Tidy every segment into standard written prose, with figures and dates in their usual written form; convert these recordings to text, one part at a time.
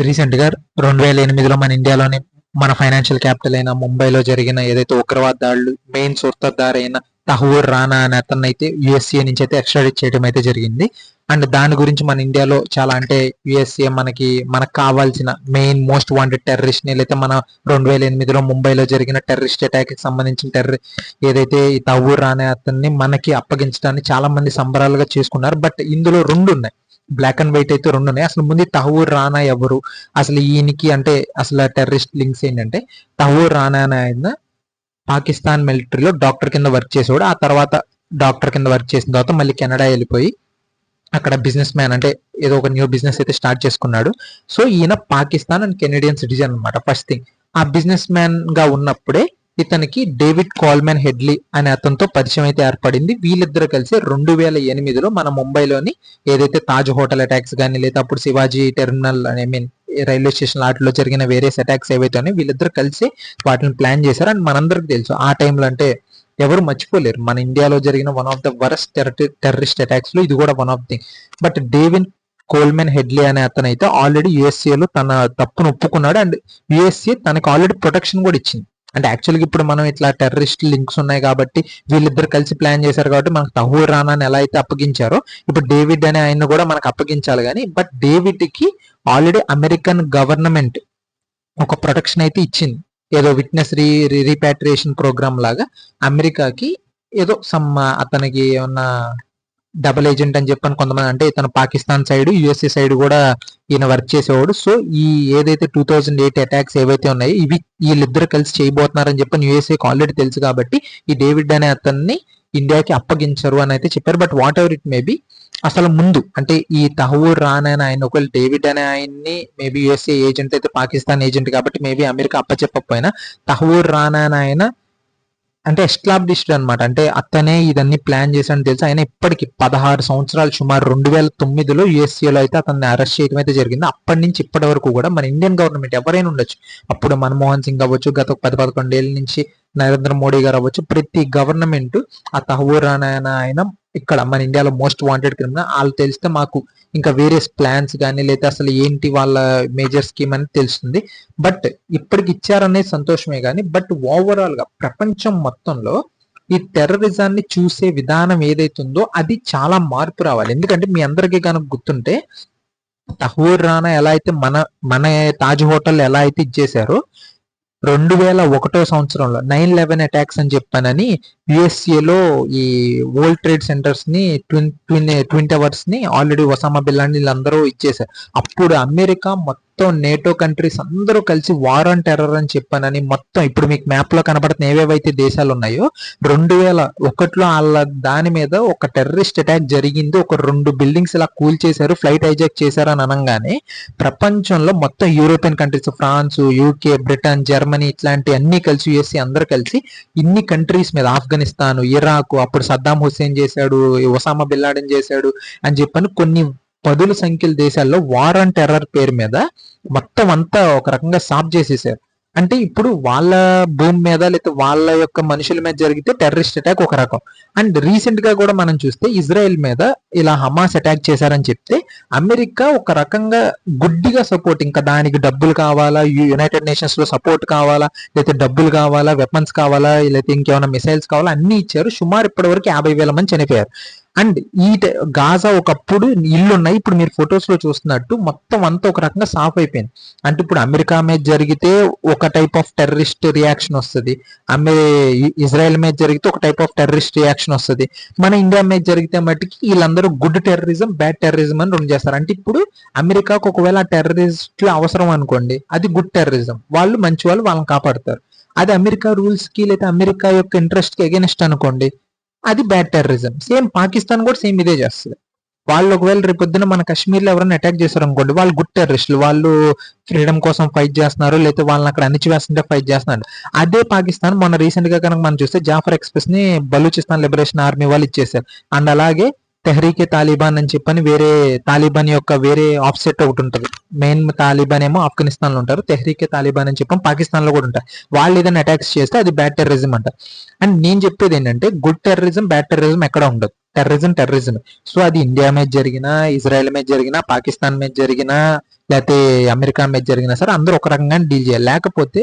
Recent గా 2008లో మన ఇండియాలోని మన ఫైనాన్షియల్ క్యాపిటల్ అయిన ముంబైలో జరిగిన ఏదైతే ఉగ్రవాద దాడులు మెయిన్ సూత్రధారి అయిన తహూర్ రానా అనే అతన్ని అయితే యుఎస్ఏ నుంచి అయితే ఎక్స్ట్రాడిట్ చేయడం అయితే జరిగింది. అండ్ దాని గురించి మన ఇండియాలో చాలా అంటే యుఎస్ఏ మనకు కావాల్సిన మెయిన్ మోస్ట్ వాంటెడ్ టెర్రరిస్ట్ ని లేదా మన 2008లో ముంబైలో జరిగిన టెర్రరిస్ట్ అటాక్ కి సంబంధించిన ఏదైతే ఈ తహూర్ రానా అతన్ని మనకి అప్పగించడాన్ని చాలా మంది సంబరాలుగా చేసుకున్నారు. బట్ ఇందులో రెండు ఉన్నాయి, బ్లాక్ అండ్ వైట్ అయితే రెండు ఉన్నాయి. అసలు ముందు తహూర్ రానా ఎవరు, అసలు ఈయనకి అంటే అసలు టెర్రరిస్ట్ లింక్స్ ఏంటంటే, తహూర్ రానా అనే ఆయన పాకిస్తాన్ మిలిటరీలో డాక్టర్ కింద వర్క్ చేసేవాడు. ఆ తర్వాత డాక్టర్ కింద వర్క్ చేసిన తర్వాత మళ్ళీ కెనడా వెళ్ళిపోయి అక్కడ బిజినెస్ మ్యాన్ అంటే ఏదో ఒక న్యూ బిజినెస్ అయితే స్టార్ట్ చేసుకున్నాడు. సో ఈయన పాకిస్తాన్ అండ్ కెనడియన్ సిటిజన్ అనమాట. ఫస్ట్ థింగ్, ఆ బిజినెస్ మ్యాన్ గా ఉన్నప్పుడే ఇతనికి డేవిడ్ కోల్మెన్ హెడ్లీ అనే అతనితో పరిచయం అయితే ఏర్పడింది. వీళ్ళిద్దరు కలిసి 2008లో మన ముంబైలోని ఏదైతే తాజ్ హోటల్ అటాక్స్ కానీ లేదా అప్పుడు Shivaji terminal I mean railway station వాటిలో జరిగిన వేరియస్ అటాక్స్ ఏవైతే ఉన్నాయో వీళ్ళిద్దరు కలిసి వాటిని ప్లాన్ చేశారు. అండ్ మనందరికి తెలుసు ఆ టైంలో అంటే ఎవరు మర్చిపోలేరు, మన ఇండియాలో జరిగిన one of the worst terrorist attacks లో ఇది కూడా one of thing. But David Coleman Headley అనే అతను అయితే ఆల్రెడీ యుఎస్ఏలో తన తప్పును ఒప్పుకున్నాడు. అండ్ యుఎస్ఏ తనకు ఆల్రెడీ ప్రొటెక్షన్ కూడా ఇచ్చింది. అంటే యాక్చువల్గా ఇప్పుడు మనం ఇట్లా టెర్రరిస్ట్ లింక్స్ ఉన్నాయి కాబట్టి వీళ్ళిద్దరు కలిసి ప్లాన్ చేశారు కాబట్టి మనకు తహూర్ రానాని ఎలా అయితే అప్పగించారో ఇప్పుడు డేవిడ్ అనే ఆయన కూడా మనకు అప్పగించాలి. కానీ బట్ డేవిడ్ కి ఆల్రెడీ అమెరికన్ గవర్నమెంట్ ఒక ప్రొటెక్షన్ అయితే ఇచ్చింది. ఏదో విట్నెస్ రీపాట్రియేషన్ ప్రోగ్రామ్ లాగా అమెరికాకి ఏదో సమ్ అతనికి ఏమన్నా డబుల్ ఏజెంట్ అని చెప్పని కొంతమంది, అంటే ఇతను పాకిస్తాన్ సైడ్ యుఎస్ఏ సైడ్ కూడా ఈయన వర్క్ చేసేవాడు. సో ఈ ఏదైతే 2008 అటాక్స్ ఏవైతే ఉన్నాయో ఇవి వీళ్ళిద్దరు కలిసి చేయబోతున్నారని చెప్పని యుఎస్ఏకి ఆల్రెడీ తెలుసు కాబట్టి ఈ డేవిడ్ అనే అతన్ని ఇండియాకి అప్పగించరు అని అయితే చెప్పారు. But what ever it maybe, అసలు ముందు అంటే ఈ తహూర్ రానా అని ఆయన ఒకవేళ డేవిడ్ అనే ఆయన్ని మేబీ యుఎస్ఏ ఏజెంట్ అయితే పాకిస్తాన్ ఏజెంట్ కాబట్టి మేబీ అమెరికా అప్పచెప్పకపోయినా తహూర్ రానా అని ఆయన అంటే ఎస్టాబ్లిష్డ్ అనమాట. అంటే అతనే ఇదన్నీ ప్లాన్ చేశాడని తెలుసు. ఆయన ఇప్పటికి 16 సంవత్సరాలు సుమారు 2009లో యుఎస్ఏలో అయితే అతన్ని అరెస్ట్ చేయడం అయితే జరిగింది. అప్పటి నుంచి ఇప్పటి వరకు కూడా మన ఇండియన్ గవర్నమెంట్ ఎవరైనా ఉండొచ్చు, అప్పుడు మన్మోహన్ సింగ్ అవ్వచ్చు, గత 10-11 ఏళ్ళ నుంచి నరేంద్ర మోడీ గారు అవ్వచ్చు, ప్రతి గవర్నమెంట్ ఆ తహూర్ రానా ఆయన ఇక్కడ మన ఇండియాలో మోస్ట్ వాంటెడ్ క్రిమినల్, వాళ్ళు తెలిస్తే మాకు ఇంకా వేరియస్ ప్లాన్స్ కానీ లేదా అసలు ఏంటి వాళ్ళ మేజర్ స్కీమ్ అని తెలుస్తుంది. బట్ ఇప్పటికి ఇచ్చారనేది సంతోషమే కానీ బట్ ఓవరాల్ గా ప్రపంచం మొత్తంలో ఈ టెర్రరిజాన్ని చూసే విధానం ఏదైతుందో అది చాలా మార్పు రావాలి. ఎందుకంటే మీ అందరికీ కనుక గుర్తుంటే తహూర్ రానా ఎలా అయితే మన తాజ్ హోటల్ ఎలా అయితే ఇచ్చేసారో 2001 సంవత్సరంలో 9/11 అటాక్స్ అని చెప్పానని యుఎస్ఏలో ఈ వరల్డ్ ట్రేడ్ సెంటర్స్ ని ట్విన్ టవర్స్ ని ఆల్రెడీ ఒసామా బిన్ లాడెన్ వీళ్ళందరూ ఇచ్చేసారు. అప్పుడు అమెరికా మొత్తం నేటో కంట్రీస్ అందరూ కలిసి వార్ ఆన్ టెర్రర్ అని చెప్పానని మొత్తం ఇప్పుడు మీకు మ్యాప్ లో కనబడుతున్న ఏవేవైతే దేశాలు ఉన్నాయో 2001లో వాళ్ళ దాని మీద ఒక టెర్రరిస్ట్ అటాక్ జరిగింది, ఒక 2 బిల్డింగ్స్ ఇలా కూల్ చేశారు, ఫ్లైట్ హైజాక్ చేశారు అని అనగానే ప్రపంచంలో మొత్తం European countries France, UK, Britain, Germany ఇట్లాంటి అన్ని కలిసి యుఎస్ఏ అందరు కలిసి ఇన్ని కంట్రీస్ మీద ఆఫ్ఘనిస్తాన్, ఇరాక్ అప్పుడు సద్దాం హుస్సేన్ చేశాడు, ఒసామా బిన్ లాడెన్ చేశాడు అని చెప్పని కొన్ని పదుల సంఖ్యల దేశాల్లో వార్ ఆన్ టెర్రర్ పేరు మీద మొత్తం అంతా ఒక రకంగా సాఫ్ చేసేసారు. అంటే ఇప్పుడు వాళ్ళ భూమి మీద లేదా వాళ్ళ యొక్క మనుషుల మీద జరిగితే టెర్రరిస్ట్ అటాక్ ఒక రకం. అండ్ రీసెంట్ గా కూడా మనం చూస్తే ఇజ్రాయెల్ మీద ఇలా హమాస్ అటాక్ చేశారని చెప్తే అమెరికా ఒక రకంగా గుడ్డిగా సపోర్ట్, ఇంకా దానికి డబ్బులు కావాలా, యునైటెడ్ నేషన్స్ లో సపోర్ట్ కావాలా, లేకపోతే డబ్బులు కావాలా, వెపన్స్ కావాలా, లేకపోతే ఇంకేమైనా మిసైల్స్ కావాలా అన్ని ఇచ్చారు. సుమారు ఇప్పటి వరకు 50,000 మంది చనిపోయారు. అండ్ ఈ గాజా ఒకప్పుడు ఇల్లు ఉన్నాయి, ఇప్పుడు మీరు ఫొటోస్ లో చూస్తున్నట్టు మొత్తం అంతా ఒక రకంగా సాఫ్ అయిపోయింది. అంటే ఇప్పుడు అమెరికా మీద జరిగితే ఒక టైప్ ఆఫ్ టెర్రరిస్ట్ రియాక్షన్ వస్తుంది, ఇజ్రాయెల్ మీద జరిగితే ఒక టైప్ ఆఫ్ టెర్రరిస్ట్ రియాక్షన్ వస్తుంది, మన ఇండియా మీద జరిగితే మట్టికి వీళ్ళందరూ గుడ్ టెర్రరిజం బ్యాడ్ టెర్రరిజం అని రెండు చేస్తారు. అంటే ఇప్పుడు అమెరికాకు ఒకవేళ టెర్రరిస్టులు అవసరం అనుకోండి, అది గుడ్ టెర్రరిజం, వాళ్ళు మంచి వాళ్ళని కాపాడతారు. అది అమెరికా రూల్స్ కి లేదా అమెరికా యొక్క ఇంట్రెస్ట్ కి అగెనిస్ట్ అనుకోండి, అది బ్యాడ్ టెర్రరిజం. సేమ్ పాకిస్తాన్ కూడా సేమ్ ఇదే చేస్తుంది. వాళ్ళు ఒకవేళ రేపొద్దున మన కాశ్మీర్లో ఎవరైనా అటాక్ చేశారు అనుకోండి, వాళ్ళు గుడ్ టెర్రరిస్టులు, వాళ్ళు ఫ్రీడమ్ కోసం ఫైట్ చేస్తున్నారు, లేకపోతే వాళ్ళని అక్కడ అణిచివేస్తుంటే ఫైట్ చేస్తున్నారు. అదే పాకిస్తాన్ మొన్న రీసెంట్ గా కనుక మనం చూస్తే జాఫర్ ఎక్స్ప్రెస్ ని బలూచిస్తాన్ లిబరేషన్ ఆర్మీ వాళ్ళు ఇచ్చేసారు. అండ్ అలాగే తెహ్రీకే తాలిబాన్ అని చెప్పని వేరే తాలిబాన్ యొక్క వేరే ఆఫ్సెట్ ఒకటి ఉంటుంది. మెయిన్ తాలిబాన్ ఏమో ఆఫ్ఘనిస్తాన్ లో ఉంటారు, తెహ్రీకే తాలిబాన్ అని చెప్పి పాకిస్తాన్ లో కూడా ఉంటారు. వాళ్ళు ఏదైనా అటాక్స్ చేస్తే అది బ్యాడ్ టెర్రరిజం అంటారు. అండ్ నేను చెప్పేది ఏంటంటే గుడ్ టెర్రరిజం బ్యాడ్ టెర్రరిజం ఎక్కడ ఉండదు. టెర్రరిజం. సో అది ఇండియా మీద జరిగినా, ఇజ్రాయెల్ మీద జరిగినా, పాకిస్తాన్ మీద జరిగినా, లేకపోతే అమెరికా మీద జరిగినా సరే అందరూ ఒక రకంగా డీల్ చేయాలి. లేకపోతే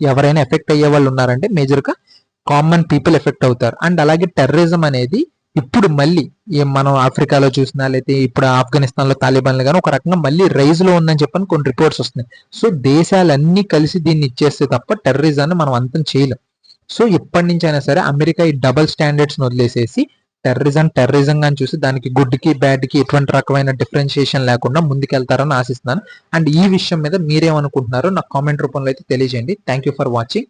ఎవరైనా ఎఫెక్ట్ అయ్యే వాళ్ళు ఉన్నారంటే మేజర్ గా కామన్ పీపుల్ ఎఫెక్ట్ అవుతారు. అండ్ అలాగే టెర్రరిజం అనేది ఇప్పుడు మళ్ళీ మనం ఆఫ్రికాలో చూసినా, లేకపోతే ఇప్పుడు ఆఫ్ఘనిస్తాన్ లో తాలిబాన్లు కానీ ఒక రకంగా మళ్ళీ రైజ్ లో ఉందని చెప్పని కొన్ని రిపోర్ట్స్ వస్తున్నాయి. సో దేశాలన్నీ కలిసి దీన్ని ఇచ్చేస్తే తప్ప టెర్రరిజాన్ని మనం అంతం చేయలేం. సో ఎప్పటి నుంచి అయినా సరే అమెరికా ఈ డబుల్ స్టాండర్డ్స్ వదిలేసేసి టెర్రరిజం అని చూసి దానికి గుడ్ కి బ్యాడ్ కి ఎటువంటి రకమైన డిఫరెన్షియేషన్ లేకుండా ముందుకెళ్తారని ఆశిస్తున్నాను. అండ్ ఈ విషయం మీద మీరేమనుకుంటున్నారో నాకు కామెంట్ రూపంలో అయితే తెలియజేయండి. Thank you for watching.